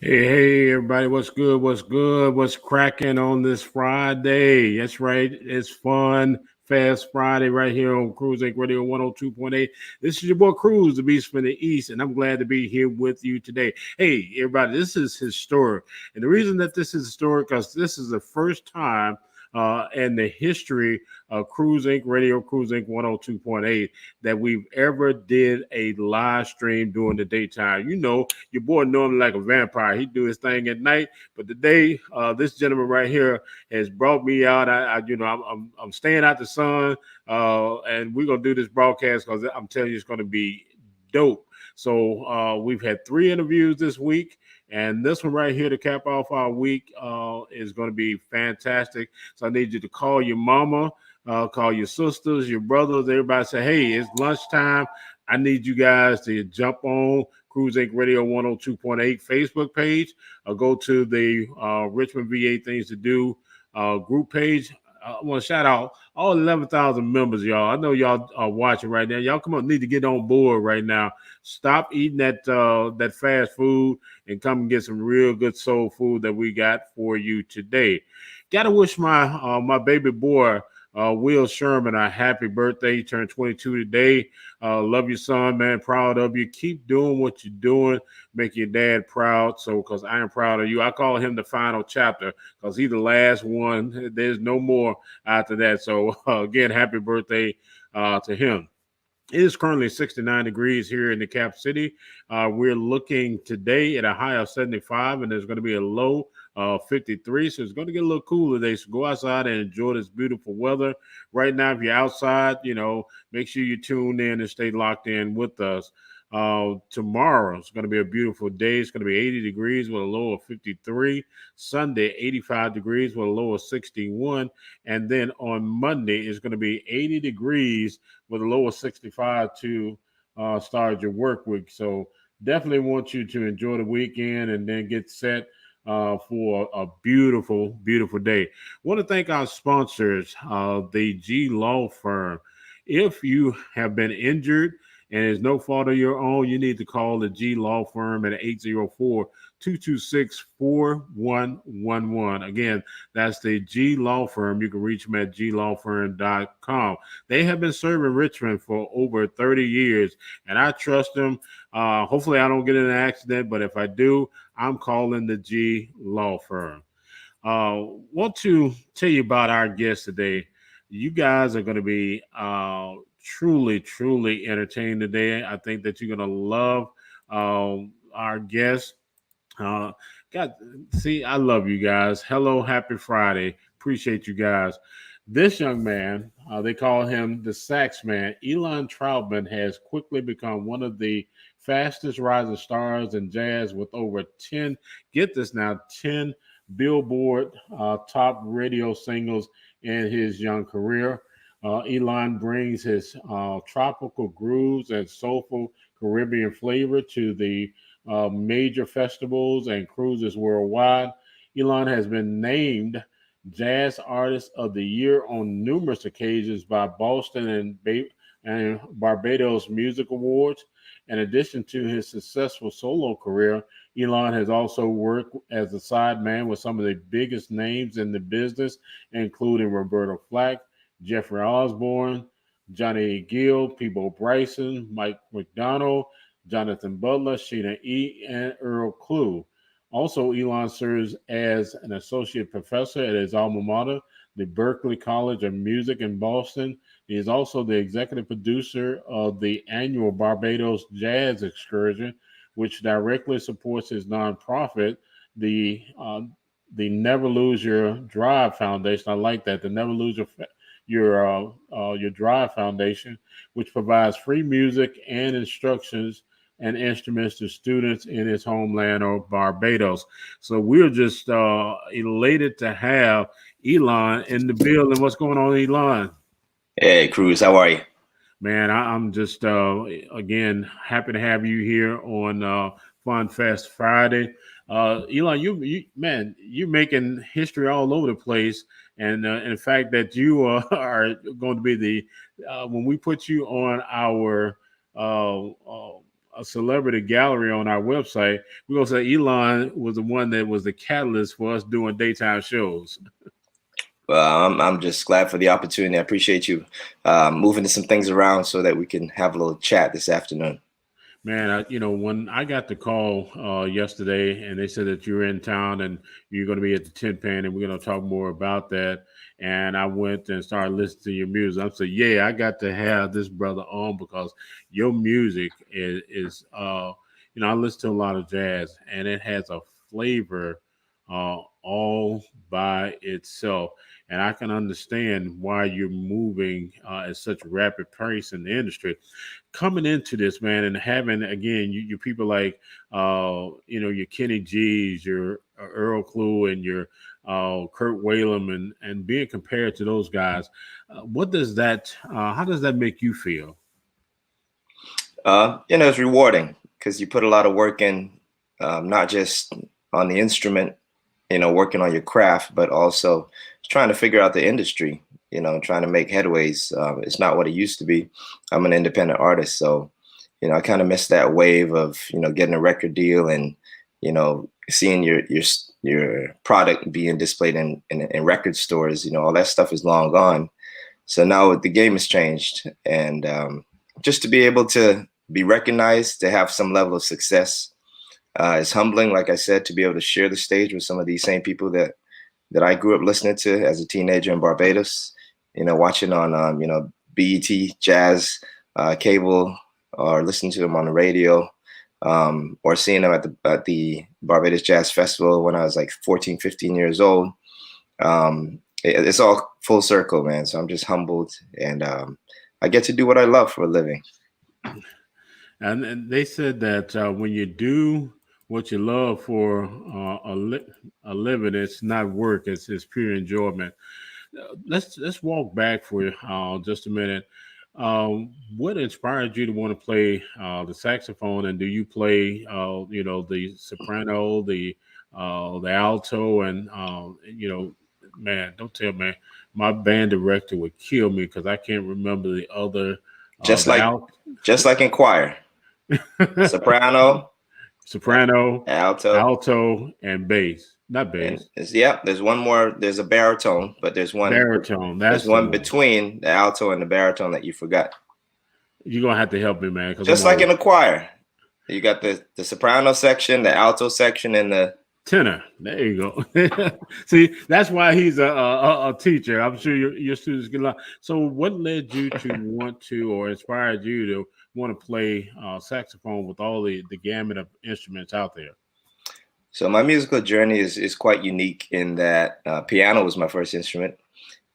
Hey, everybody, what's good? What's good? What's cracking on this Friday? That's right, it's fun, fast Friday right here on Cruz Inc Radio 102.8. This is your boy Cruz, the Beast from the East, and I'm glad to be here with you today. Hey, everybody, this is historic. And the reason that this is historic, because this is the first time in the history of Cruz Inc Radio, Cruz Inc 102.8, that we've ever did a live stream during the daytime. You know, your boy normally like a vampire. He do his thing at night, but today, this gentleman right here has brought me out. I'm staying out the sun, and we're gonna do this broadcast because I'm telling you, it's gonna be dope. So we've had 3 interviews this week, and this one right here to cap off our week is going to be fantastic. So I need you to call your mama, call your sisters, your brothers, everybody. Say, hey, it's lunchtime. I need you guys to jump on Cruz Inc Radio 102.8 Facebook page, or go to the Richmond VA Things to Do group page. I want to shout out all 11,000 members, y'all. I know y'all are watching right now. Y'all come on, need to get on board right now. Stop eating that fast food and come and get some real good soul food that we got for you today. Got to wish my baby boy Will Sherman a happy birthday. He turned 22 today. Love your son, man. Proud of you. Keep doing what you're doing. Make your dad proud. So, because I am proud of you. I call him the final chapter because he's the last one. There's no more after that. So, again, happy birthday to him. It is currently 69 degrees here in the Cap City. We're looking today at a high of 75, and there's going to be a low 53. So it's going to get a little cooler today. So go outside and enjoy this beautiful weather. Right now, if you're outside, make sure you tune in and stay locked in with us. Tomorrow it's going to be a beautiful day. It's going to be 80 degrees with a low of 53. Sunday, 85 degrees with a low of 61. And then on Monday, it's going to be 80 degrees with a low of 65 to start your work week. So definitely want you to enjoy the weekend and then get set for a beautiful, beautiful day. Want to thank our sponsors, the G Law Firm. If you have been injured and it's no fault of your own, you need to call the G Law Firm at 804-226-4111. Again, that's the G Law Firm. You can reach them at glawfirm.com. They have been serving Richmond for over 30 years, and I trust them. Hopefully, I don't get in an accident, but if I do, I'm calling the G Law Firm. Want to tell you about our guest today. You guys are going to be truly, truly entertained today. I think that you're going to love our guest. Uh, God, see, I love you guys. Hello, happy Friday. Appreciate you guys. This young man, they call him the Sax-Man Elan Trotman, has quickly become one of the fastest rising stars in jazz with over 10, get this now, 10 Billboard top radio singles in his young career. Elan brings his tropical grooves and soulful Caribbean flavor to the major festivals and cruises worldwide. Elan has been named Jazz Artist of the Year on numerous occasions by Boston and Barbados Music Awards. In addition to his successful solo career, Elan has also worked as a sideman with some of the biggest names in the business, including Roberta Flack, Jeffrey Osborne, Johnny Gill, Peabo Bryson, Mike Mcdonald, Jonathan Butler, Sheila and Earl Klugh. Also, Elan serves as an associate professor at his alma mater, the Berklee College of Music in Boston. He is also the executive producer of the Annual Barbados Jazz Excursion, which directly supports his nonprofit, the Never Lose Your Drive Foundation. I like that, the Never Lose your Drive Foundation, which provides free music and instructions and instruments to students in his homeland or Barbados. So we're just elated to have Elan in the building. What's going on, Elan? Hey, Cruz, how are you? Man, I'm just again happy to have you here on Fun Fest Friday. Elon, man, you're making history all over the place, and the fact that you are going to be the when we put you on our a celebrity gallery on our website, we're gonna say Elan was the one that was the catalyst for us doing daytime shows. Well, I'm just glad for the opportunity. I appreciate you moving some things around so that we can have a little chat this afternoon. Man, when I got the call yesterday and they said that you're in town and you're going to be at the Tin Pan and we're going to talk more about that, and I went and started listening to your music. I said, yeah, I got to have this brother on because your music is I listen to a lot of jazz and it has a flavor all by itself. And I can understand why you're moving at such rapid pace in the industry. Coming into this, man, and having again you people like your Kenny G's, your Earl Klugh, and your Kurt Whalum, and being compared to those guys, what does that? How does that make you feel? It's rewarding because you put a lot of work in, not just on the instrument, working on your craft, but also trying to figure out the industry, trying to make headways. It's not what it used to be. I'm an independent artist. So, I kind of missed that wave of, getting a record deal and, seeing your product being displayed in record stores. All that stuff is long gone. So now the game has changed. And just to be able to be recognized, to have some level of success, it's humbling, like I said, to be able to share the stage with some of these same people that I grew up listening to as a teenager in Barbados, watching on, BET Jazz, cable, or listening to them on the radio, or seeing them at the Barbados Jazz Festival when I was like 14, 15 years old. It's all full circle, man. So I'm just humbled, and I get to do what I love for a living. And they said that when you do what you love for a living, it's not work; it's pure enjoyment. Let's walk back for just a minute. What inspired you to want to play the saxophone, and do you play the soprano, the alto, and man, don't tell me my band director would kill me because I can't remember the other. Just like in choir, soprano, alto, and bass. Not bass. There's one more. There's a baritone, but there's one baritone. There's one between the alto and the baritone that you forgot. You're gonna have to help me, man. Just like in a choir, you got the soprano section, the alto section, and the tenor. There you go. See, that's why he's a teacher. I'm sure your students get a lot. So, what led you to want to, or inspired you to want to play saxophone with all the gamut of instruments out there? So my musical journey is quite unique in that piano was my first instrument.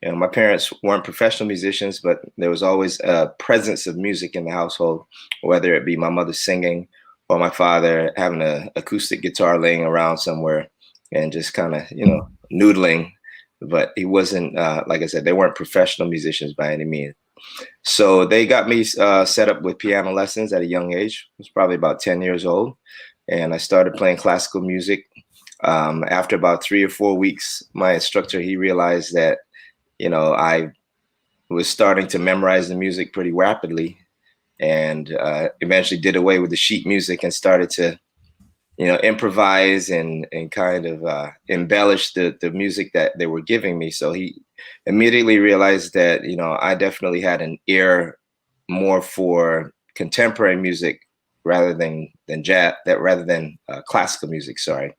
My parents weren't professional musicians, but there was always a presence of music in the household, whether it be my mother singing or my father having an acoustic guitar laying around somewhere and just kind of, noodling. But he wasn't, like I said, they weren't professional musicians by any means. So they got me set up with piano lessons at a young age. I was probably about 10 years old. And I started playing classical music. After about 3 or 4 weeks, my instructor, he realized that, I was starting to memorize the music pretty rapidly, and eventually did away with the sheet music and started to, improvise and kind of embellish the music that they were giving me. So he immediately realized that, I definitely had an ear more for contemporary music rather than jazz, rather than classical music. Sorry.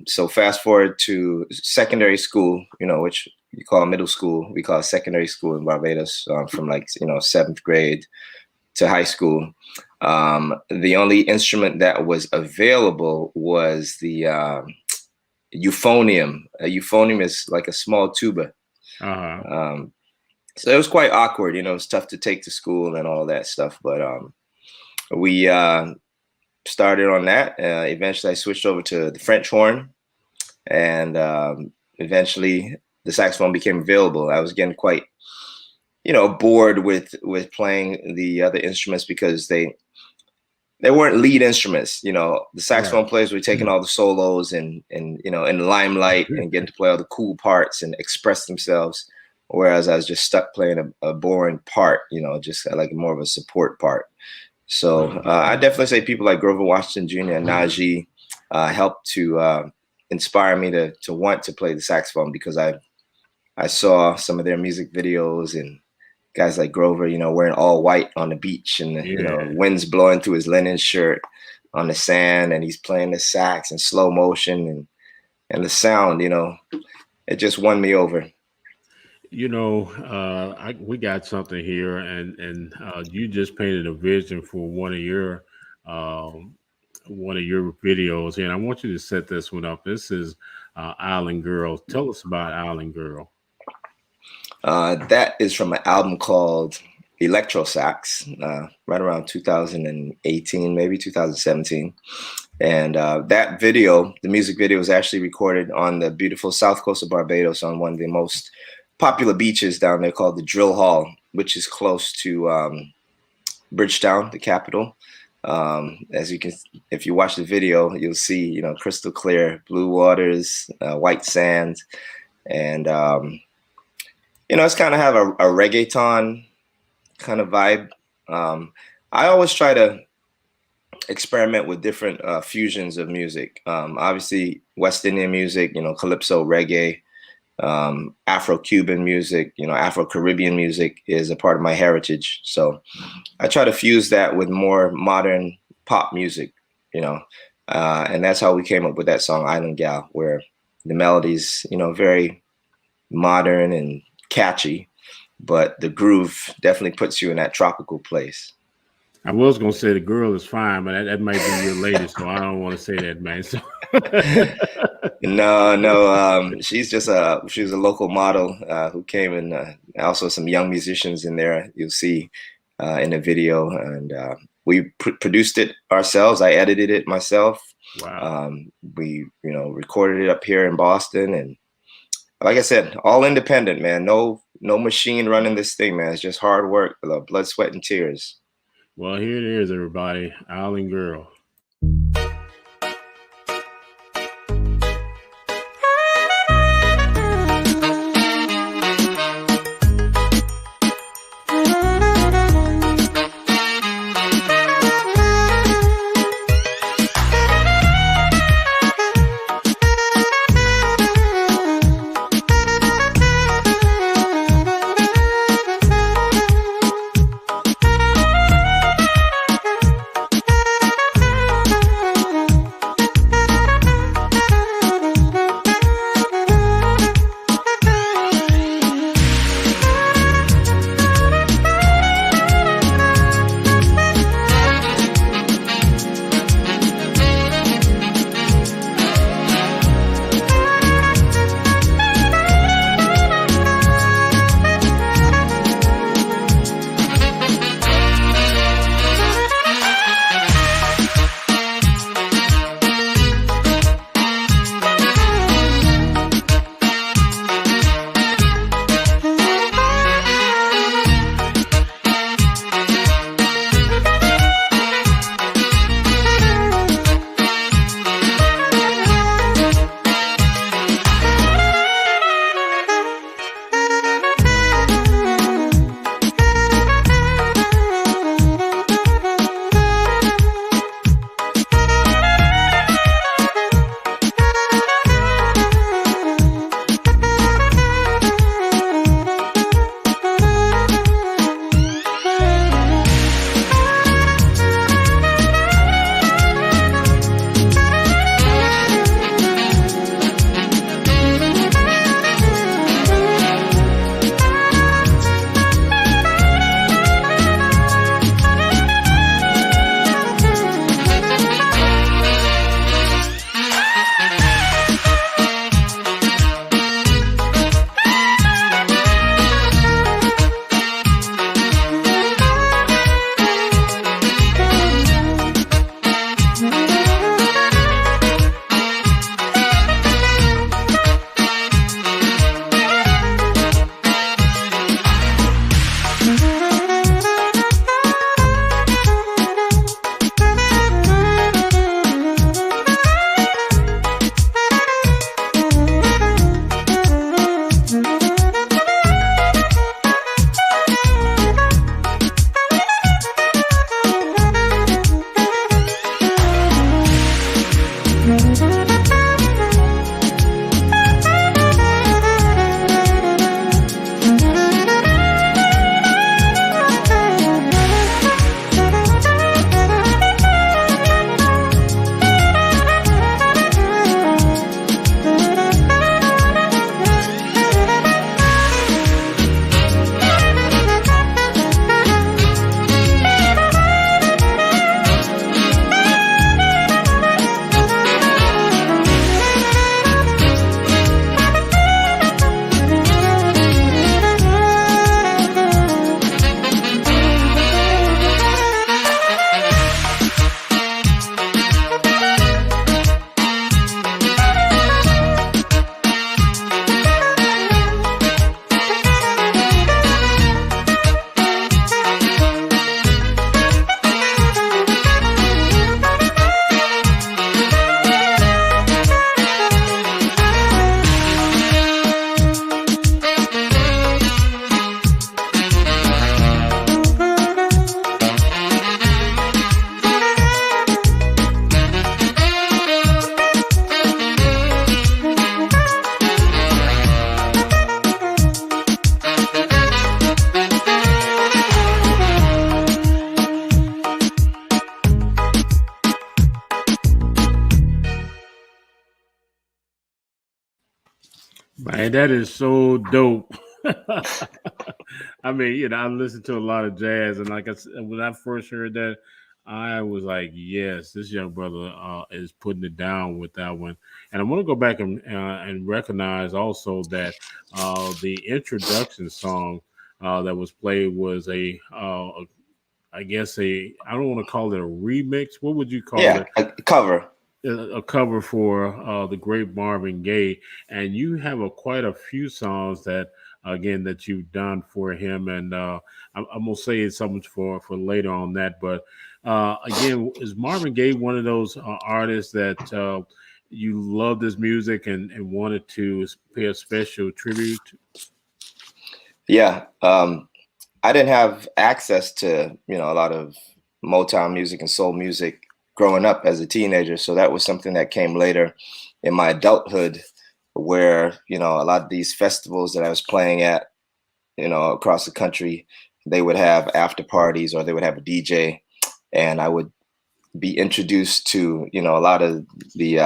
So fast forward to secondary school, which you call middle school, we call secondary school in Barbados, from 7th grade to high school. The only instrument that was available was the euphonium. A euphonium is like a small tuba. Uh-huh. So it was quite awkward. It was tough to take to school and all that stuff. But we started on that. Eventually, I switched over to the French horn, and eventually the saxophone became available. I was getting quite, bored with playing the other instruments because they weren't lead instruments. The saxophone players were taking all the solos and in the limelight and getting to play all the cool parts and express themselves, whereas I was just stuck playing a boring part. Just like more of a support part. So I definitely say people like Grover Washington Jr. and Najee helped to inspire me to want to play the saxophone, because I saw some of their music videos and guys like Grover, wearing all white on the beach, and wind's blowing through his linen shirt on the sand, and he's playing the sax in slow motion, and the sound, it just won me over. We got something here, and you just painted a vision for one of your videos, and I want you to set this one up. This is Island Girl. Tell us about Island Girl. That is from an album called Electro Sax, right around 2018, maybe 2017. And that video, the music video, was actually recorded on the beautiful south coast of Barbados, on one of the most popular beaches down there called the Drill Hall, which is close to Bridgetown, the capital. As you can, if you watch the video, you'll see, crystal clear blue waters, white sand, and it's kind of have a reggaeton kind of vibe. I always try to experiment with different fusions of music. Obviously, West Indian music, calypso, reggae, Afro-Cuban music, Afro-Caribbean music is a part of my heritage. So I try to fuse that with more modern pop music, and that's how we came up with that song Island Gal, where the melody's, very modern and catchy, but the groove definitely puts you in that tropical place. I was gonna say the girl is fine, but that might be your latest, so I don't want to say that, man. So no, she's a local model who came, and also some young musicians in there. You'll see in the video, and we produced it ourselves. I edited it myself. Wow. We recorded it up here in Boston, and like I said, all independent, man. No machine running this thing, man. It's just hard work, blood, sweat, and tears. Well, here it is, everybody. Island Girl. Man, that is so dope. I mean, I listen to a lot of jazz, and like I said, when I first heard that, I was like, "Yes, this young brother is putting it down with that one." And I want to go back and recognize also that the introduction song that was played was I guess I don't want to call it a remix. What would you call Yeah, it? a cover. A cover for the great Marvin Gaye, and you have quite a few songs that again that you've done for him, and I'm gonna say something for later on that. But again, is Marvin Gaye one of those artists that you loved his music and wanted to pay a special tribute? Yeah. I didn't have access to, a lot of Motown music and soul music growing up as a teenager. So that was something that came later in my adulthood where, a lot of these festivals that I was playing at, across the country, they would have after parties or they would have a DJ, and I would be introduced to, a lot of the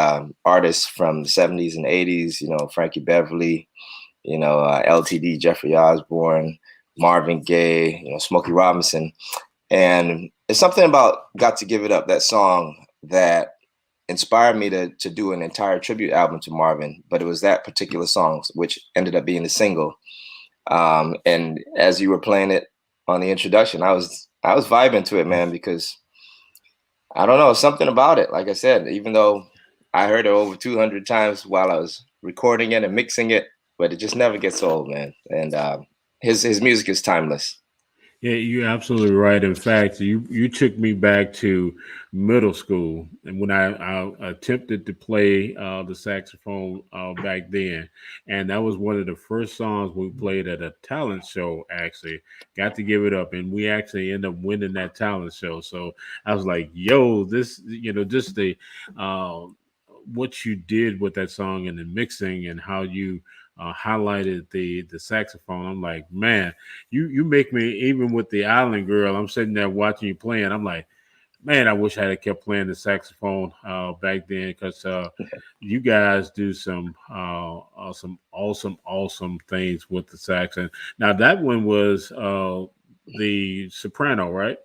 artists from the 70s and 80s, Frankie Beverly, LTD, Jeffrey Osborne, Marvin Gaye, Smokey Robinson. And it's something about Got to Give It Up, that song, that inspired me to do an entire tribute album to Marvin. But it was that particular song, which ended up being the single. And as you were playing it on the introduction, I was vibing to it, man, because I don't know, something about it. Like I said, even though I heard it over 200 times while I was recording it and mixing it, but it just never gets old, man. And his music is timeless. Yeah, you're absolutely right. In fact, you took me back to middle school, and when I attempted to play the saxophone back then, and that was one of the first songs we played at a talent show. Actually, got to give it up, and we actually ended up winning that talent show. So I was like, "Yo, this, just the uh, what you did with that song and the mixing and how you." Highlighted the saxophone. I'm like, man, you make me even with the Island Girl. I'm sitting there watching you playing. I'm like, man, I wish I had kept playing the saxophone back then because you guys do some awesome things with the sax. And now that one was the soprano, right?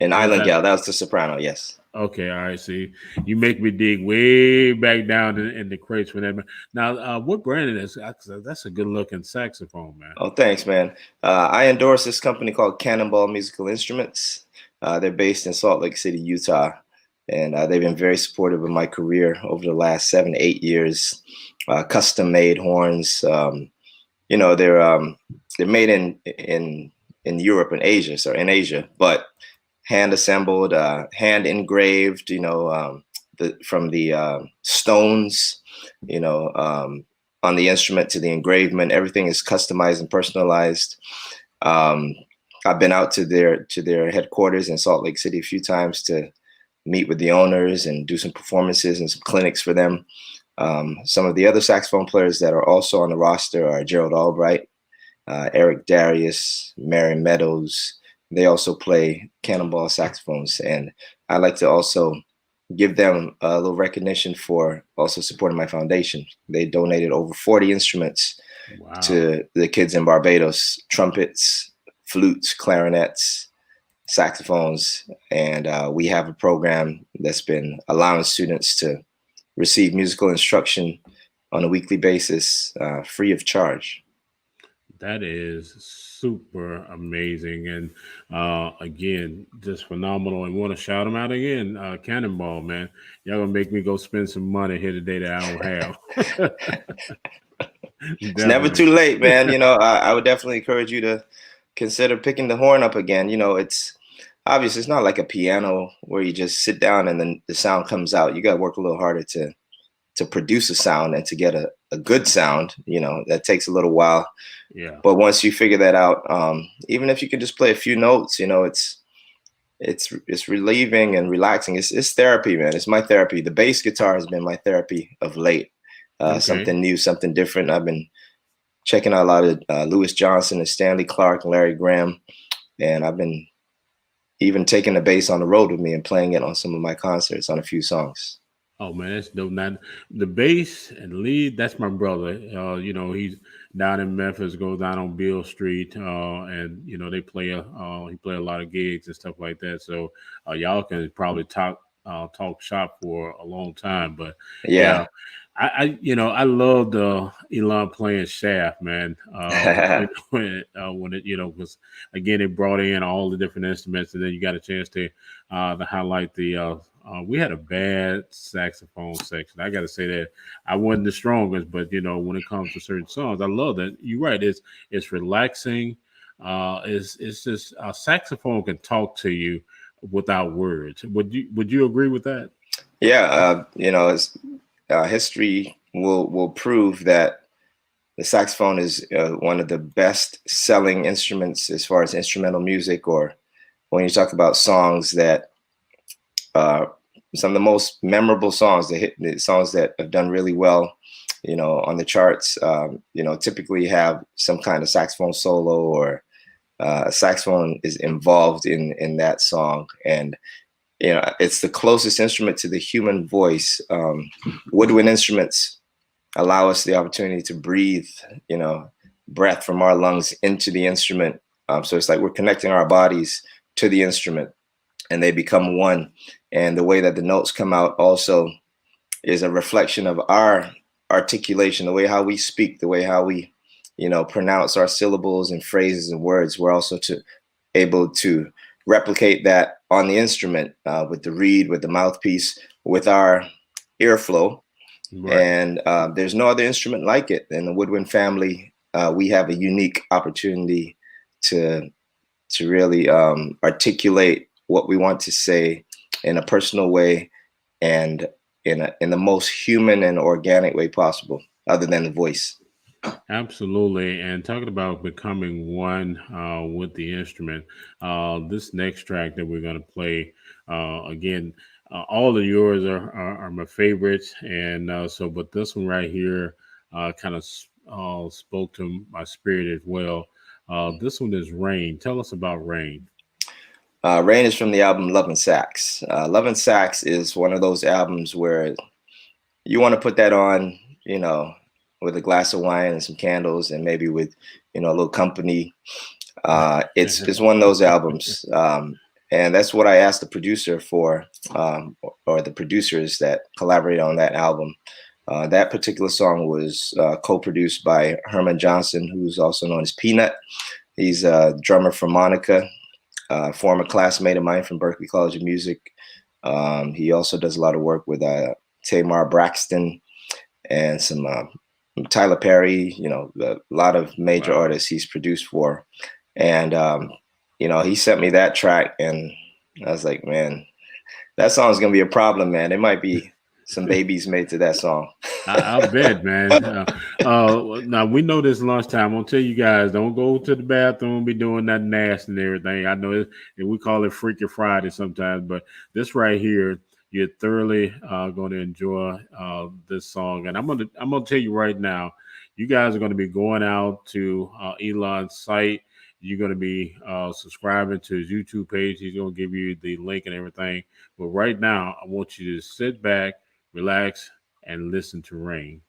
And Or was Island that Gal, that was the soprano, yes. okay? All right. See, you make me dig way back down in the crates for that. Now, what brand is that? That's a good looking saxophone, man. Oh, thanks, man. I endorse this company called Cannonball Musical Instruments. They're based in Salt Lake City, Utah, and they've been very supportive of my career over the last 7 to 8 years. Custom made horns. They're made in Europe and Asia, so in Asia, but hand assembled, hand engraved. From the stones. You know. On the instrument to the engravement, everything is customized and personalized. Um, I've been out to their headquarters in Salt Lake City a few times to meet with the owners and do some performances and some clinics for them. Some of the other saxophone players that are also on the roster are Gerald Albright, Eric Darius, Mary Meadows. They also play cannonball saxophones, and I like to also give them a little recognition for also supporting my foundation. They donated over 40 instruments Wow. to the kids in Barbados: trumpets, flutes, clarinets, saxophones. And we have a program that's been allowing students to receive musical instruction on a weekly basis, free of charge. That is super amazing, and again, just phenomenal. And want to shout them out again, Cannonball, man. Y'all gonna make me go spend some money here today that I don't have. It's never Definitely. too late, man. I would definitely encourage you to consider picking the horn up again. It's obvious it's not like a piano where you just sit down and then the sound comes out. You got to work a little harder to produce a sound and to get a good sound. That takes a little while. Yeah. But once you figure that out, even if you can just play a few notes, it's relieving and relaxing. It's therapy, man. It's my therapy. The bass guitar has been my therapy of late. Okay. Something new, something different. I've been checking out a lot of Louis Johnson and Stanley Clarke and Larry Graham, and I've been even taking the bass on the road with me and playing it on some of my concerts on a few songs. Oh man, that's dope. Now the bass and lead, that's my brother. He's down in Memphis, goes down on Beale Street, and they play he play a lot of gigs and stuff like that. So y'all can probably talk shop for a long time. But yeah, Yeah. I love the Elan playing shaft, man. When it because again it brought in all the different instruments, and then you got a chance to highlight the. We had a bad saxophone section. I got to say that I wasn't the strongest, but when it comes to certain songs, I love that. You're right. It's relaxing. It's just saxophone can talk to you without words. Would you agree with that? Yeah. History will prove that the saxophone is one of the best selling instruments as far as instrumental music, or when you talk about songs that some of the most memorable songs, the songs that have done really well, on the charts, typically have some kind of saxophone solo, or a saxophone is involved in that song. And it's the closest instrument to the human voice. Woodwind instruments allow us the opportunity to breathe, breath from our lungs into the instrument. So it's like we're connecting our bodies to the instrument, and they become one. And the way that the notes come out also is a reflection of our articulation, the way how we speak, the way how we, pronounce our syllables and phrases and words. We're also able to replicate that on the instrument with the reed, with the mouthpiece, with our airflow. Right. And there's no other instrument like it. In the woodwind family, we have a unique opportunity to really articulate what we want to say in a personal way, and in the most human and organic way possible, other than the voice. Absolutely. And talking about becoming one with the instrument, this next track that we're going to play, again, all of yours are my favorites. And but this one right here kind of spoke to my spirit as well. This one is Rain. Tell us about Rain. Rain is from the album Love and Sax. Love and Sax is one of those albums where you want to put that on, with a glass of wine and some candles, and maybe with, a little company. It's one of those albums. And that's what I asked the producer for, or the producers that collaborated on that album. That particular song was co-produced by Herman Johnson, who's also known as Peanut. He's a drummer for Monica, former classmate of mine from Berklee College of Music. He also does a lot of work with Tamar Braxton and some Tyler Perry, a lot of major artists he's produced for. And, he sent me that track, and I was like, man, that song's going to be a problem, man. There might be some babies made to that song. I'll bet, man. Now, we know this lunchtime. I'm going to tell you guys, don't go to the bathroom, be doing that nasty and everything. I know we call it Freaky Friday sometimes, but this right here, you're thoroughly going to enjoy this song. And I'm going to tell you right now, you guys are going to be going out to Elan's site. You're going to be subscribing to his YouTube page. He's going to give you the link and everything. But right now, I want you to sit back, relax, and listen to Rain.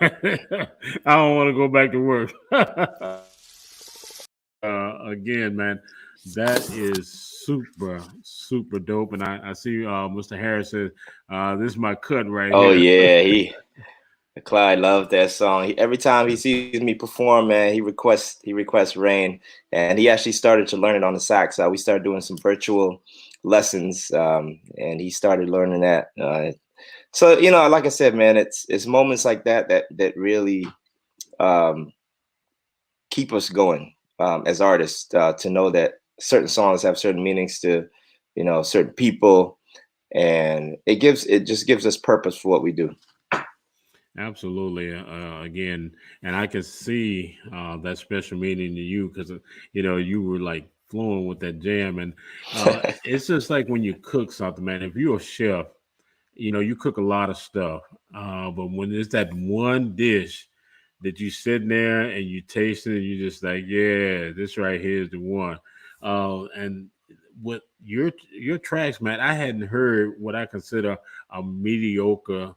I don't want to go back to work. Again, man, that is super, super dope. And I see Mr. Harris says, this is my cut right Oh here. yeah, Clyde loved that song. Every time he sees me perform, man, he requests Rain, and he actually started to learn it on the sax. We started doing some virtual lessons, and he started learning that. So like I said, man, it's moments like that really um, keep us going as artists, to know that certain songs have certain meanings to certain people, and it just gives us purpose for what we do. Absolutely. Again, and I can see that special meaning to you because you were like flowing with that jam, and it's just like when you cook something, man. If you're a chef, you cook a lot of stuff, but when it's that one dish that you sitting there and you taste it, and you just like, yeah, this right here is the one. And with your tracks, man, I hadn't heard what I consider a mediocre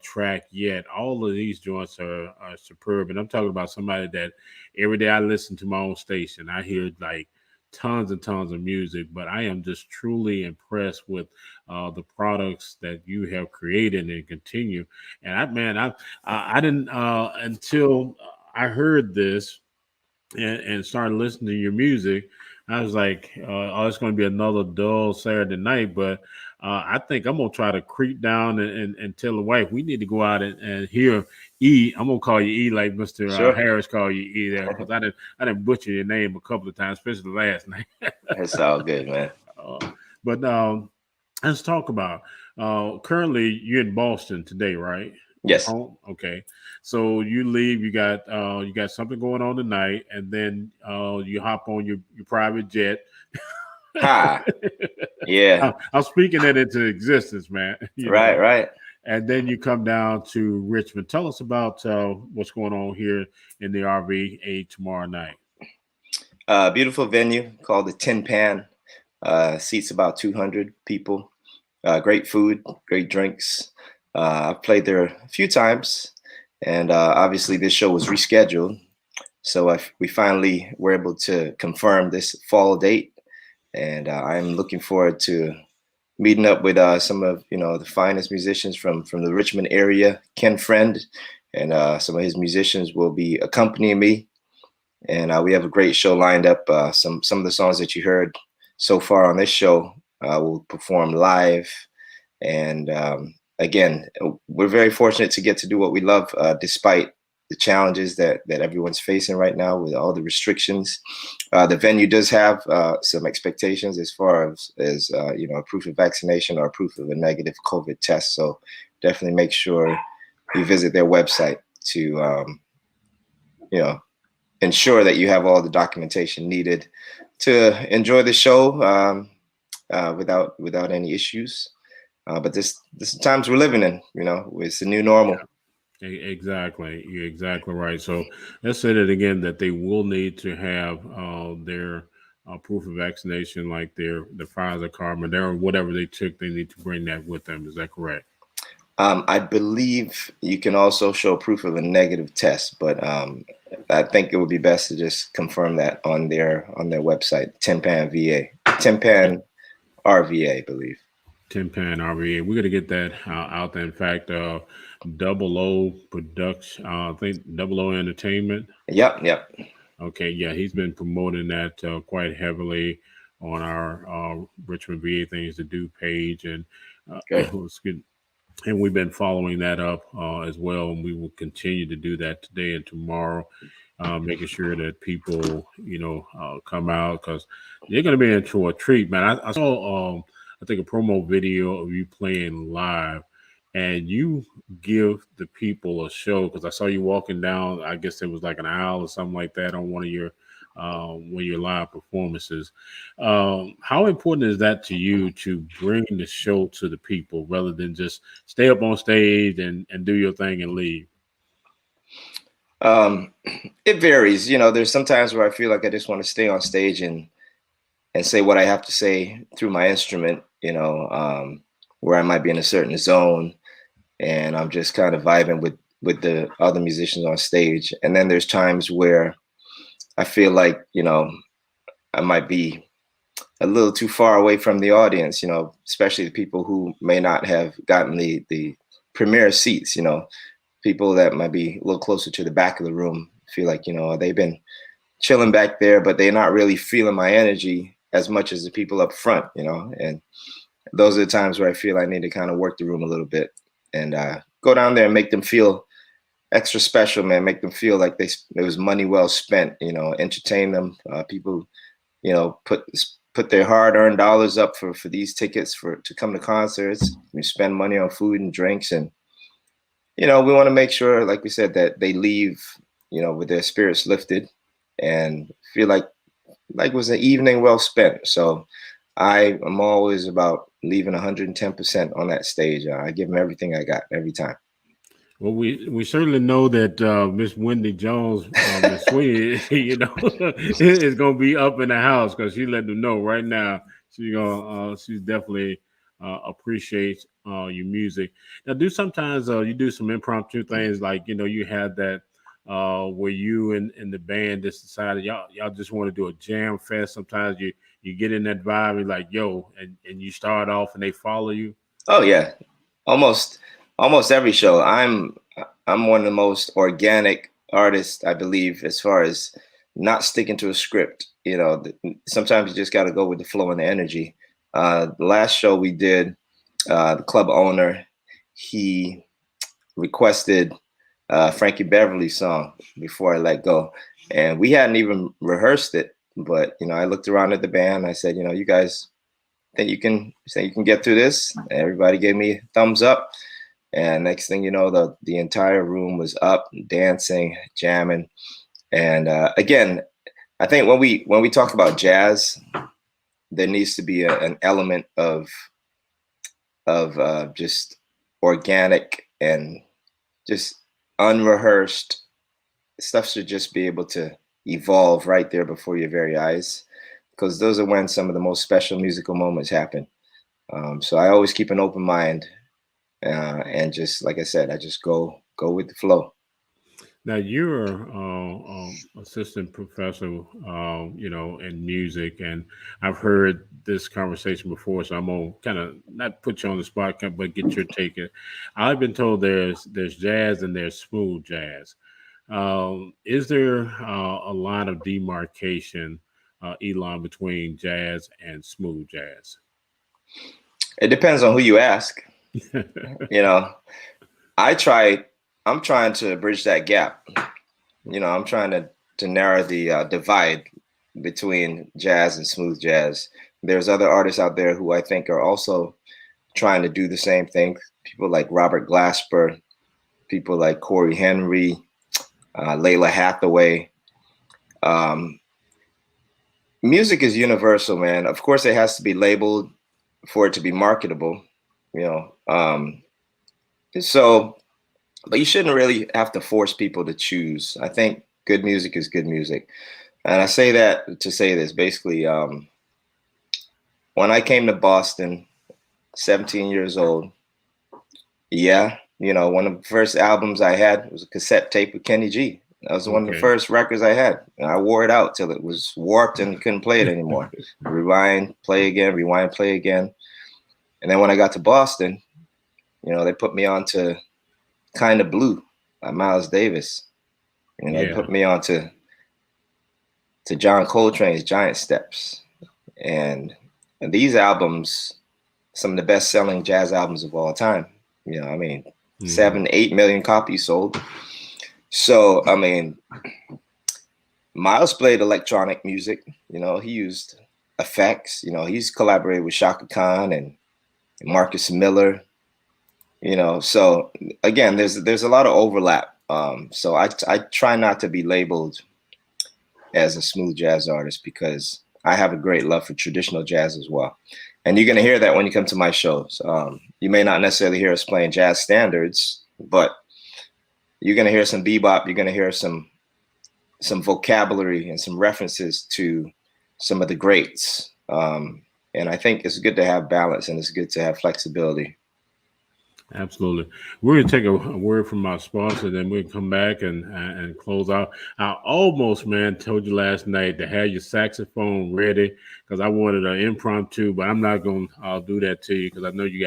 track yet. All of these joints are superb, and I'm talking about somebody that every day I listen to my own station. I hear like tons and tons of music, but I am just truly impressed with the products that you have created and continue. And I didn't until I heard this and started listening to your music. I was like, oh, it's going to be another dull Saturday night, but I think I'm going to try to creep down and tell the wife we need to go out and hear E. I'm going to call you E like Mr. Sure. Harris called you E there because I didn't butcher your name a couple of times, especially the last night. It's all good, man. But let's talk about currently you're in Boston today, right? Yes. Home? Okay. So you leave, you got something going on tonight, and then you hop on your private jet. Ha. Yeah. I'm speaking that into existence, man. Right, right. And then you come down to Richmond. Tell us about what's going on here in the RVA tomorrow night. Beautiful venue called the Tin Pan. Seats about 200 people. Great food, great drinks. I've played there a few times, and obviously this show was rescheduled. So we finally were able to confirm this fall date, and I'm looking forward to meeting up with some of the finest musicians from the Richmond area. Ken Friend and some of his musicians will be accompanying me, and we have a great show lined up. Some of the songs that you heard so far on this show will perform live, and again, we're very fortunate to get to do what we love, despite the challenges that everyone's facing right now with all the restrictions. The venue does have some expectations as far as a proof of vaccination or a proof of a negative COVID test. So definitely make sure you visit their website to ensure that you have all the documentation needed to enjoy the show without any issues. But this times we're living in, it's the new normal. Yeah, exactly. You're exactly right. So let's say that again, that they will need to have their proof of vaccination, like the Pfizer card, Moderna, whatever they took, they need to bring that with them. Is that correct? I believe you can also show proof of a negative test, but I think it would be best to just confirm that on their website, Tin Pan RVA, I believe. Tin Pan RVA. We're gonna get that out there. In fact, Double O Production, I think Double O Entertainment. Yep. Okay, yeah, he's been promoting that quite heavily on our Richmond VA Things to Do page, and and we've been following that up as well, and we will continue to do that today and tomorrow, making sure that people, come out because they're going to be into a treat, man. I saw, I think, a promo video of you playing live, and you give the people a show because I saw you walking down. I guess it was like an aisle or something like that on one of your live performances. How important is that to you to bring the show to the people rather than just stay up on stage and do your thing and leave? It varies. There's sometimes where I feel like I just want to stay on stage and say what I have to say through my instrument, where I might be in a certain zone and I'm just kind of vibing with the other musicians on stage. And then there's times where I feel like, I might be a little too far away from the audience, especially the people who may not have gotten the premier seats, people that might be a little closer to the back of the room feel like, they've been chilling back there, but they're not really feeling my energy as much as the people up front, and those are the times where I feel I need to kind of work the room a little bit and go down there and make them feel extra special, man. Make them feel like it was money well spent, entertain them. People, put their hard-earned dollars up for these tickets to come to concerts. We spend money on food and drinks, and we want to make sure, like we said, that they leave, with their spirits lifted and feel like it was an evening well spent. So I am always about leaving 110% on that stage. I give them everything I got every time. Well, we certainly know that Miss Wendy Jones, Miss Sweeney, is going to be up in the house because she let them know right now. She's definitely appreciates your music. Now, sometimes you do some impromptu things like you had that where you and the band just decided y'all just want to do a jam fest. Sometimes you get in that vibe and like and you start off and they follow you. Oh yeah, almost every show. I'm one of the most organic artists, I believe, as far as not sticking to a script. Sometimes you just got to go with the flow and the energy. The last show we did, the club owner, he requested Frankie Beverly's song, Before I Let Go. And we hadn't even rehearsed it, but, I looked around at the band. I said, you guys think you can get through this? And everybody gave me a thumbs up. And next thing you know, the entire room was up, dancing, jamming. And again, I think when we talk about jazz, there needs to be an element of just organic and just unrehearsed stuff. Should just be able to evolve right there before your very eyes, because those are when some of the most special musical moments happen. So I always keep an open mind, and just like I said, I just go with the flow. Now you're assistant professor, in music, and I've heard this conversation before, so I'm gonna kind of not put you on the spot, but get your take. I've been told there's jazz and there's smooth jazz. Is there a line of demarcation, Elan, between jazz and smooth jazz? It depends on who you ask. I'm trying to bridge that gap. I'm trying to narrow the divide between jazz and smooth jazz. There's other artists out there who I think are also trying to do the same thing. People like Robert Glasper, people like Corey Henry, Layla Hathaway. Music is universal, man. Of course, it has to be labeled for it to be marketable, So, but you shouldn't really have to force people to choose. I think good music is good music. And I say that to say this, basically, when I came to Boston, 17 years old, one of the first albums I had was a cassette tape with Kenny G. That was one of the first records I had. And I wore it out till it was warped and couldn't play it anymore. Rewind, play again, rewind, play again. And then when I got to Boston, they put me on to Kind of Blue by Miles Davis. They put me on to John Coltrane's Giant Steps. And these albums, some of the best-selling jazz albums of all time. 7-8 million copies sold. So, Miles played electronic music. He used effects. He's collaborated with Shaka Khan and Marcus Miller. So again, there's a lot of overlap. So I try not to be labeled as a smooth jazz artist because I have a great love for traditional jazz as well. And you're going to hear that when you come to my shows. You may not necessarily hear us playing jazz standards, but you're going to hear some bebop. You're going to hear some vocabulary and some references to some of the greats. And I think it's good to have balance and it's good to have flexibility. Absolutely. We're gonna take a word from our sponsor, then we'll come back and close out. I almost, man, told you last night to have your saxophone ready because I wanted an impromptu, but I'm not gonna. I'll do that to you because I know you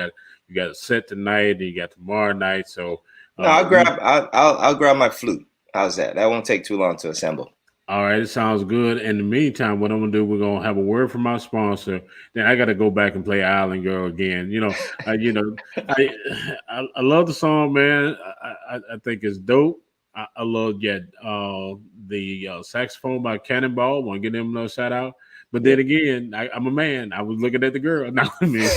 got a set tonight and you got tomorrow night. So No, I'll grab my flute. How's that? That won't take too long to assemble. all right, it sounds good. In the meantime, what I'm gonna do, we're gonna have a word from our sponsor. Then I got to go back and play Island Girl again. I I love the song, man. I think it's dope. I love the saxophone by Cannonball. Want to give them a shout out. But then again, I'm a man. I was looking at the girl. Now I mean,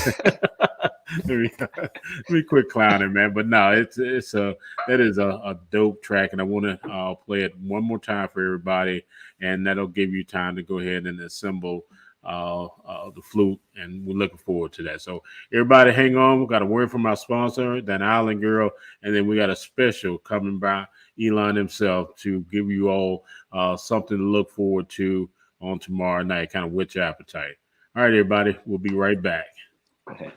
let me quit clowning, man. But no, that is a dope track, and I want to play it one more time for everybody, and that'll give you time to go ahead and assemble the flute, and we're looking forward to that. So everybody, hang on. We got a word from our sponsor, that Island Girl, and then we got a special coming by Elan himself to give you all something to look forward to on tomorrow night, kind of whet your appetite. All right, everybody, we'll be right back. Okay.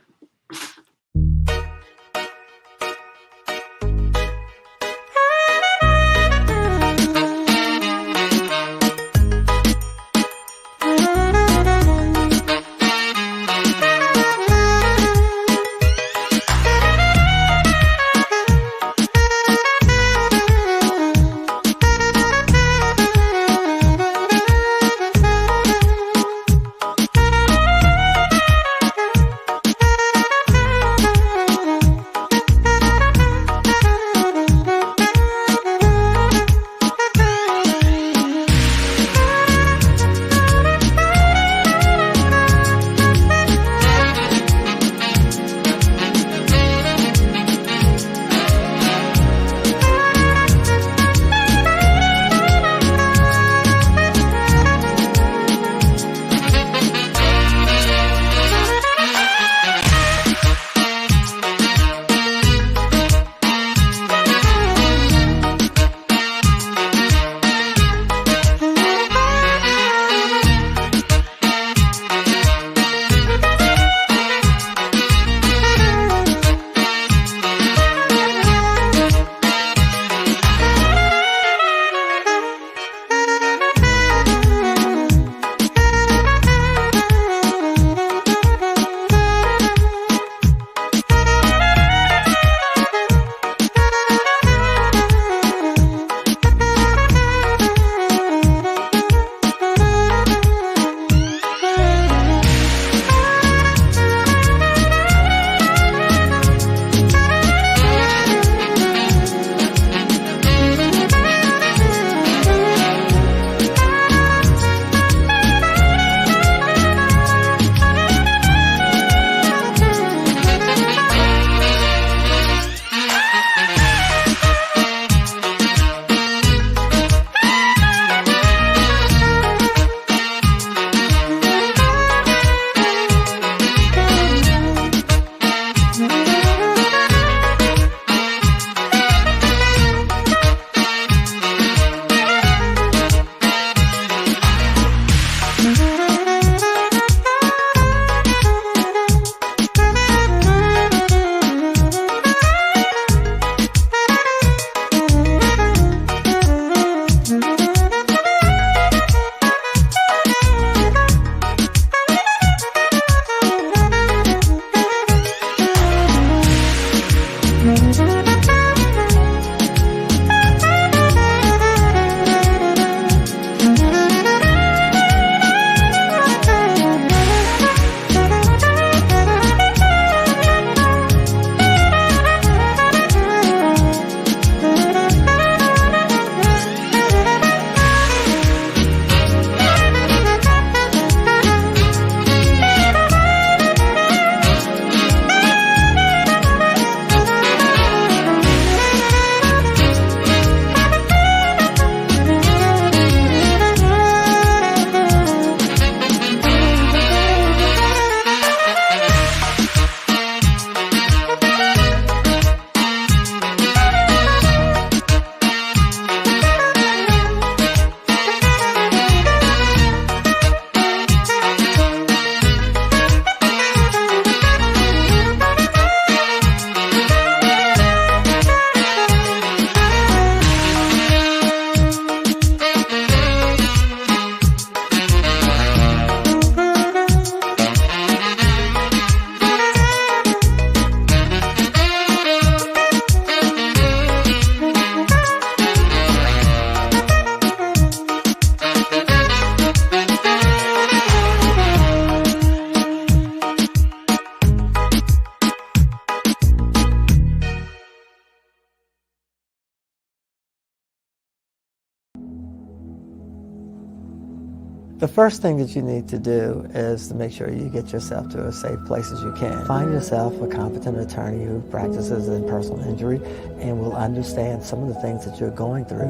The first thing that you need to do is to make sure you get yourself to as safe place as you can. Find yourself a competent attorney who practices in personal injury and will understand some of the things that you're going through.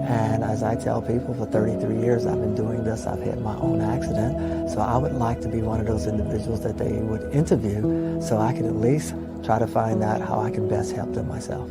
And as I tell people, for 33 years I've been doing this. I've had my own accident. So I would like to be one of those individuals that they would interview so I can at least try to find out how I can best help them myself.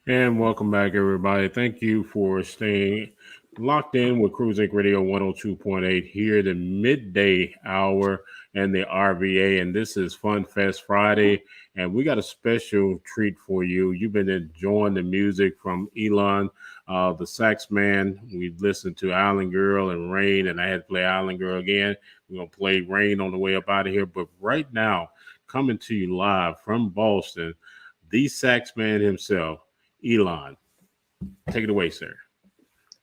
And welcome back, everybody. Thank you for staying locked in with Cruz Inc Radio 102.8 here, the midday hour and the RVA. And this is Fun Fest Friday. And we got a special treat for you. You've been enjoying the music from Elan, the Sax-Man. We listened to Island Girl and Rain, and I had to play Island Girl again. We're going to play Rain on the way up out of here. But right now, coming to you live from Boston, the Sax-Man himself, Elan. Take it away, sir.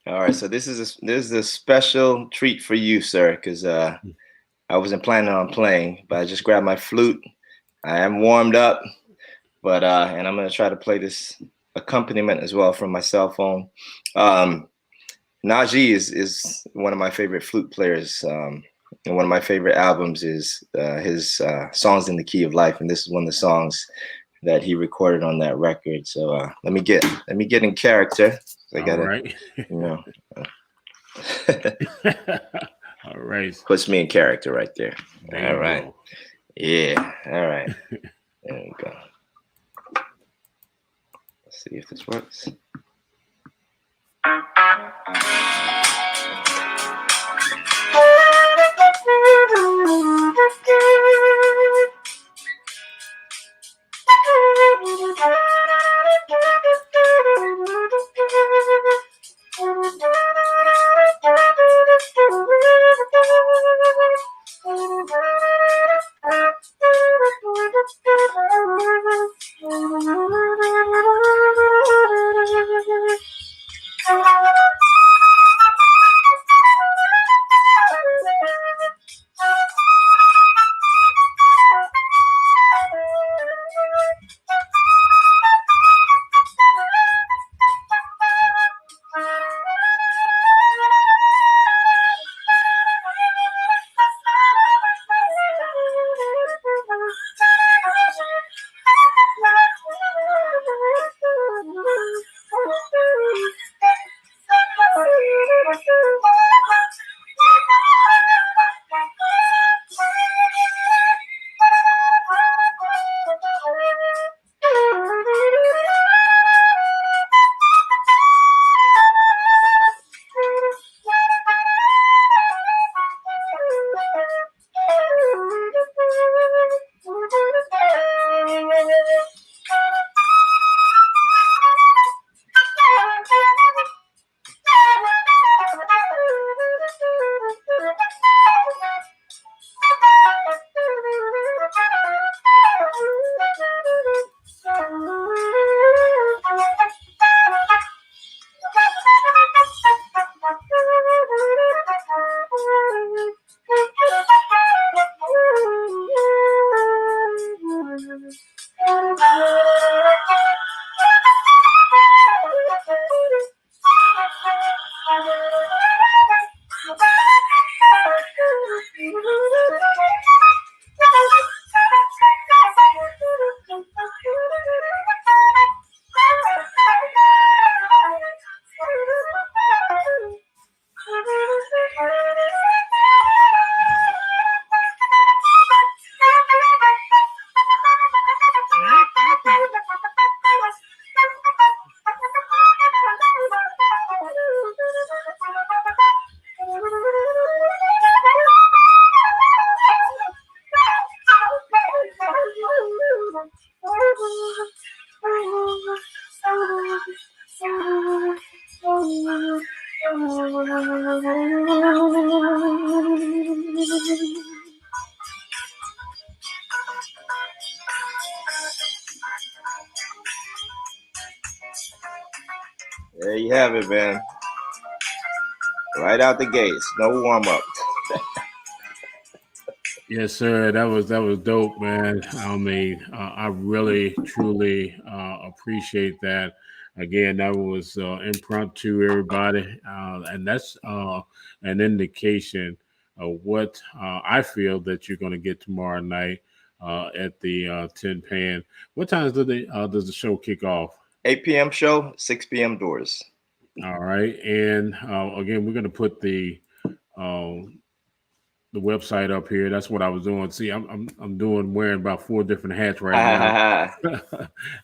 All right, so this is a special treat for you, sir, because I wasn't planning on playing, but I just grabbed my flute. I am warmed up, but and I'm gonna try to play this accompaniment as well from my cell phone. Najee is one of my favorite flute players, and one of my favorite albums is his Songs in the Key of Life, and this is one of the songs that he recorded on that record. So let me get in character. I gotta, right. You know. All right. Puts me in character right there. All right. Go. Yeah. All right. There we go. Let's see if this works. There you have it, man. Right out the gates, no warm up. Yes, sir. That was dope, man. I mean, I really, truly appreciate that. Again, that was impromptu, everybody, and that's an indication of what I feel that you're going to get tomorrow night at the Tin Pan. What times does the show kick off? 8 p.m. show, 6 p.m. doors. All right, and again, we're going to put the website up here. That's what I was doing. See, I'm wearing about 4 different hats right now.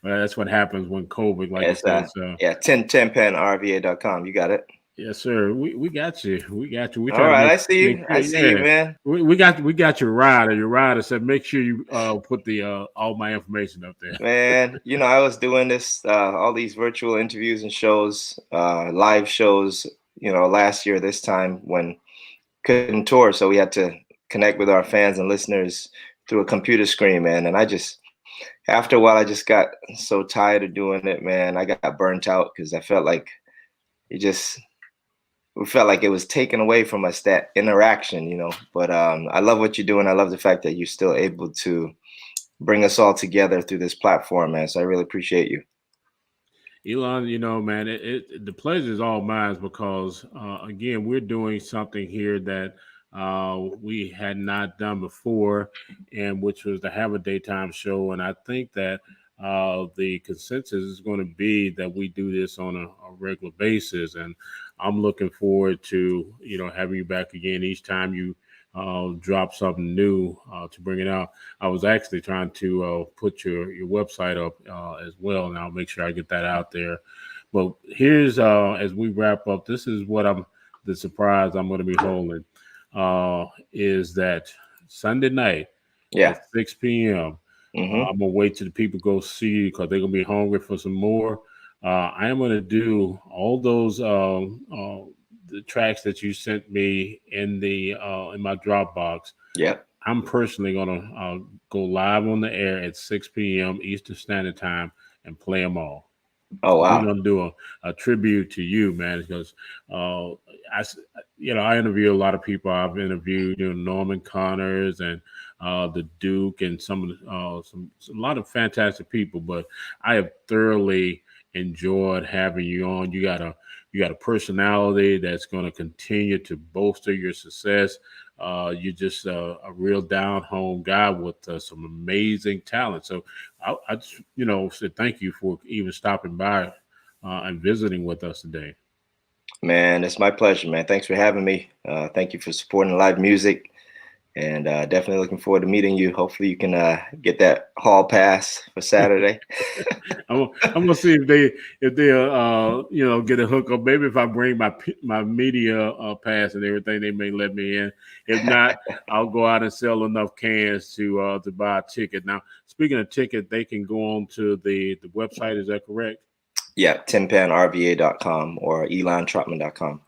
Well, that's what happens when COVID, like It's, you said. So. Yeah, 10panrva.com. You got it. Yes, sir. We got you. We got you. We All right, I see you. I see you, man. We got your rider. Your rider said, make sure you put the all my information up there. Man, I was doing this all these virtual interviews and shows, live shows, last year this time when couldn't tour, so we had to connect with our fans and listeners through a computer screen, man. And after a while, I just got so tired of doing it, man. I got burnt out because I felt like it was taken away from us, that interaction, But I love what you're doing. I love the fact that you're still able to bring us all together through this platform, man. So I really appreciate you. Elan, man, the pleasure is all mine because, again, we're doing something here that we had not done before, and which was to have a daytime show. And I think that the consensus is going to be that we do this on a regular basis. And I'm looking forward to, having you back again each time you drop something new to bring it out. I was actually trying to put your website up as well, and I'll make sure I get that out there. But here's as we wrap up, this is what the surprise I'm going to be holding is that Sunday night at 6 p.m. I'm gonna wait till the people go see you because they're gonna be hungry for some more. I am gonna do all those the tracks that you sent me in my Dropbox. Yeah, I'm personally gonna go live on the air at 6 p.m. Eastern Standard Time and play them all. Oh wow! We're gonna do a tribute to you, man, because I interview a lot of people. I've interviewed Norman Connors and the Duke and a lot of fantastic people, but I have thoroughly enjoyed having you on. You got a personality that's going to continue to bolster your success. You're just a real down home guy with some amazing talent. So I just, said thank you for even stopping by and visiting with us today. Man, it's my pleasure, man. Thanks for having me. Thank you for supporting live music. And definitely looking forward to meeting you. Hopefully you can get that hall pass for Saturday. I'm gonna see if they get a hookup. Maybe if I bring my media pass and everything, they may let me in. If not, I'll go out and sell enough cans to buy a ticket. Now, speaking of ticket, they can go on to the website. Is that correct? Yeah, 10panrva.com or elantrotman.com.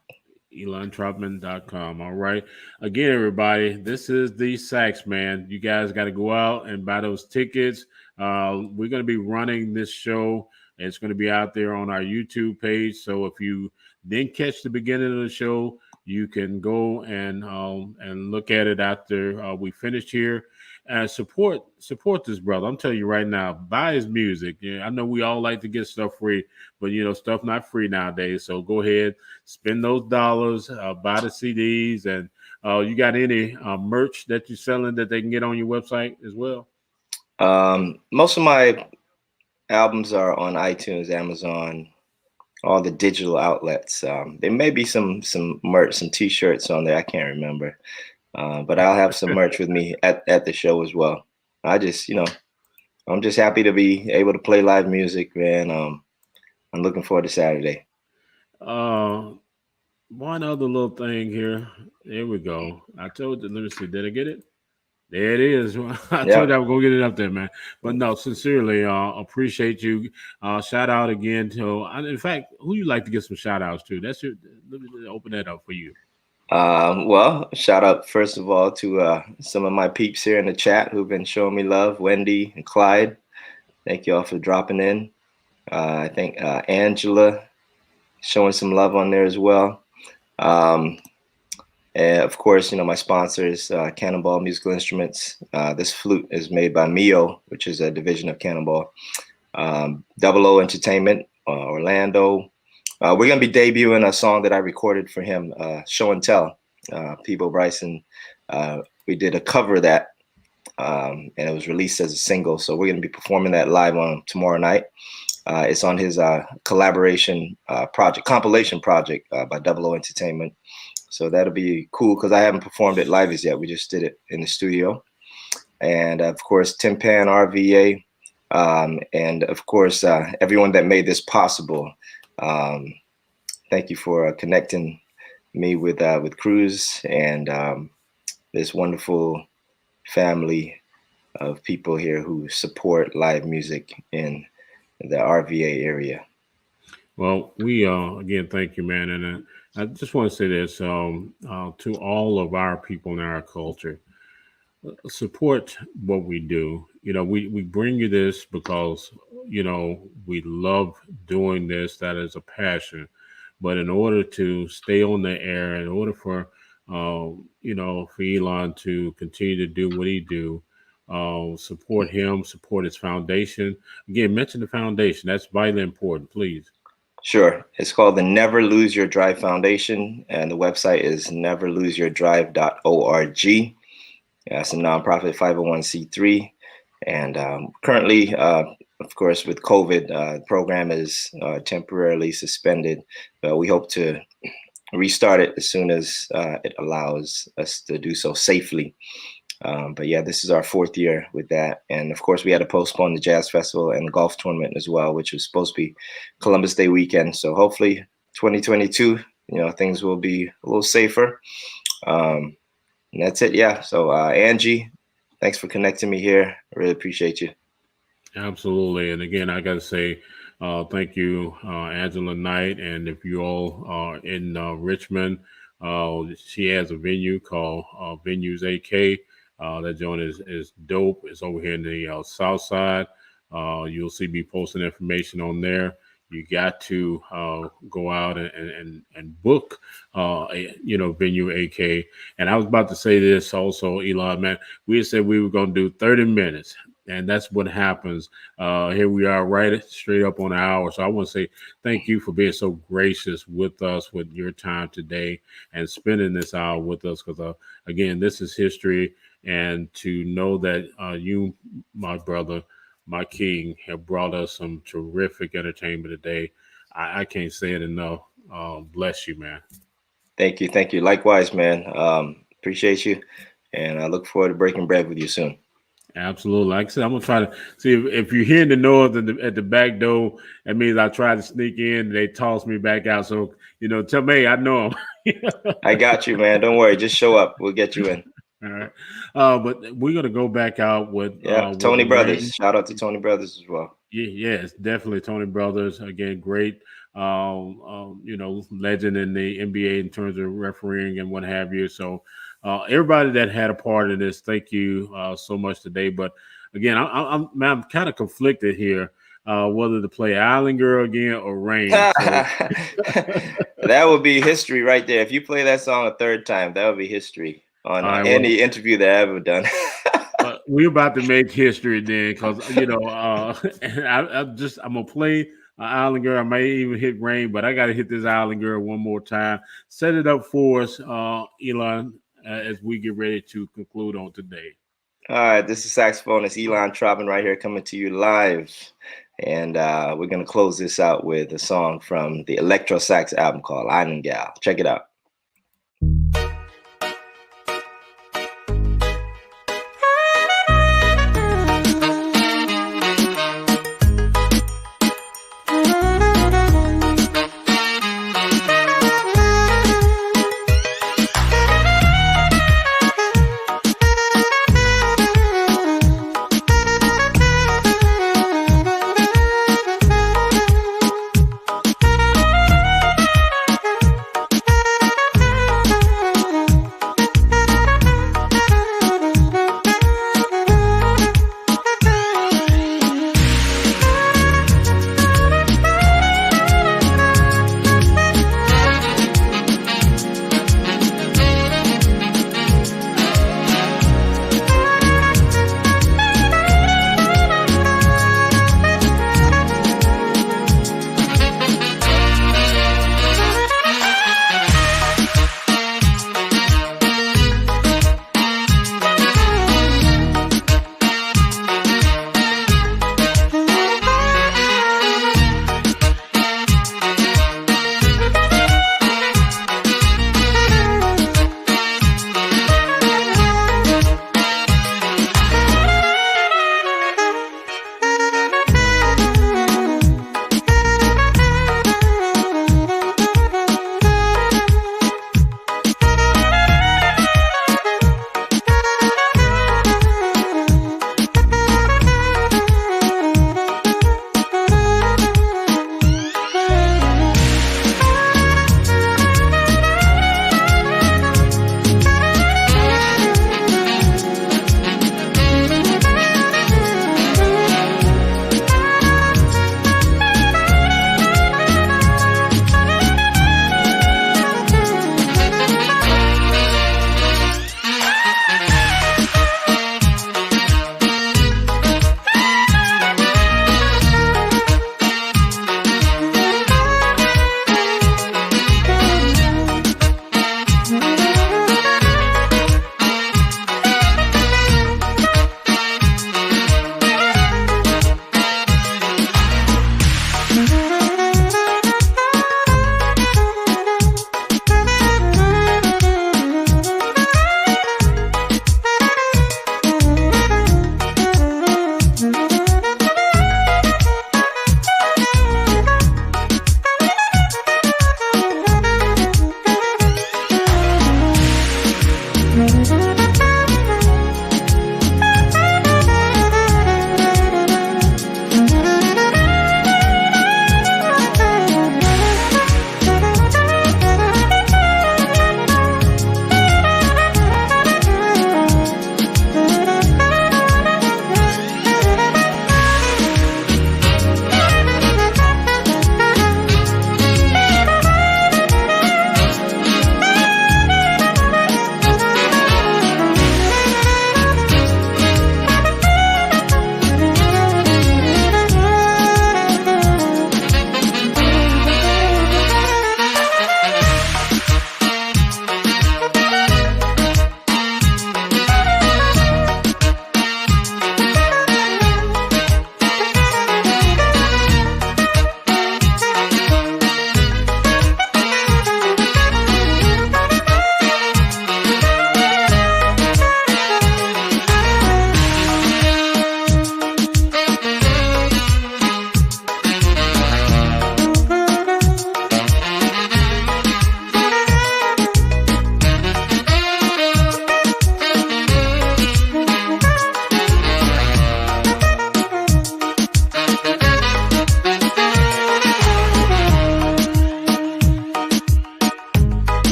elantrotman.com. All right. Again, everybody, this is the Sax-Man. You guys got to go out and buy those tickets. We're going to be running this show. It's going to be out there on our YouTube page. So if you didn't catch the beginning of the show, you can go and look at it after we finished here. And support this brother. I'm telling you right now, buy his music. Yeah, I know we all like to get stuff free, but stuff not free nowadays. So go ahead, spend those dollars, buy the CDs, and you got any merch that you're selling that they can get on your website as well? Most of my albums are on iTunes, Amazon, all the digital outlets. There may be some merch, some T-shirts on there. I can't remember. But I'll have some merch with me at the show as well. I'm just happy to be able to play live music, man. I'm looking forward to Saturday. One other little thing here. There we go. I told you, let me see. Did I get it? There it is. I told you I was going to get it up there, man. But no, sincerely, appreciate you. Shout out again to, in fact, who you like to get some shout outs to? Let me open that up for you. Well, shout out first of all to some of my peeps here in the chat who've been showing me love, Wendy and Clyde. Thank you all for dropping in. I think Angela showing some love on there as well. And of course, my sponsors, Cannonball Musical Instruments. This flute is made by Mio, which is a division of Cannonball. 00 Entertainment, Orlando. We're going to be debuting a song that I recorded for him, Show and Tell, Peabo Bryson. We did a cover of that, and it was released as a single. So we're going to be performing that live on tomorrow night. It's on his compilation project by Double O Entertainment. So that'll be cool because I haven't performed it live as yet. We just did it in the studio. And of course, Timpan, RVA, and of course, everyone that made this possible. Thank you for connecting me with Cruz and this wonderful family of people here who support live music in the RVA area. Well, we again thank you, man, and I just want to say this to all of our people in our culture: support what we do. You know, we bring you this because we love doing this. That is a passion. But in order to stay on the air, in order for for Elan to continue to do what he do, support him, support his foundation. Again, mention the foundation. That's vitally important, please. Sure. It's called the Never Lose Your Drive Foundation, and the website is neverloseyourdrive.org. It's a nonprofit 501c3. And currently, of course, with COVID, the program is temporarily suspended, but we hope to restart it as soon as it allows us to do so safely. But yeah, this is our 4th year with that. And of course, we had to postpone the Jazz Festival and the golf tournament as well, which was supposed to be Columbus Day weekend. So hopefully 2022, things will be a little safer. And that's it. Yeah. So Angie, thanks for connecting me here. I really appreciate you. Absolutely. And again, I got to say, thank you, Angela Knight. And if you all are in Richmond, she has a venue called Venues AK. That joint is dope. It's over here in the South Side. You'll see me posting information on there. You got to go out and book, Venue AK. And I was about to say this also, Elan, man. We had said we were going to do 30 minutes. And that's what happens. Here we are right straight up on an hour. So I want to say thank you for being so gracious with us, with your time today and spending this hour with us. Because, again, this is history. And to know that you, my brother, my king, have brought us some terrific entertainment today. I can't say it enough. Bless you, man. Thank you. Thank you. Likewise, man. Appreciate you. And I look forward to breaking bread with you soon. Absolutely. Like I said, I'm gonna try to see if you're hearing the noise at the back door. That means I try to sneak in. And they toss me back out. So tell me, I know them. I got you, man. Don't worry. Just show up. We'll get you in. All right. But we're gonna go back out with Tony Brothers. Shout out to Tony Brothers as well. Yes, definitely Tony Brothers. Again, great. Legend in the NBA in terms of refereeing and what have you. So. Everybody that had a part in this, thank you so much today. But again, I'm kind of conflicted here whether to play Island Girl again or Rain. So. That would be history right there. If you play that song a 3rd time, that would be history on any interview that I've ever done. We're about to make history then, because I'm gonna play Island Girl. I may even hit Rain, but I got to hit this Island Girl one more time. Set it up for us, Elan. As we get ready to conclude on today. All right, this is saxophonist Elan Trotman right here coming to you live. And we're going to close this out with a song from the Electro Sax album called Island Gal. Check it out.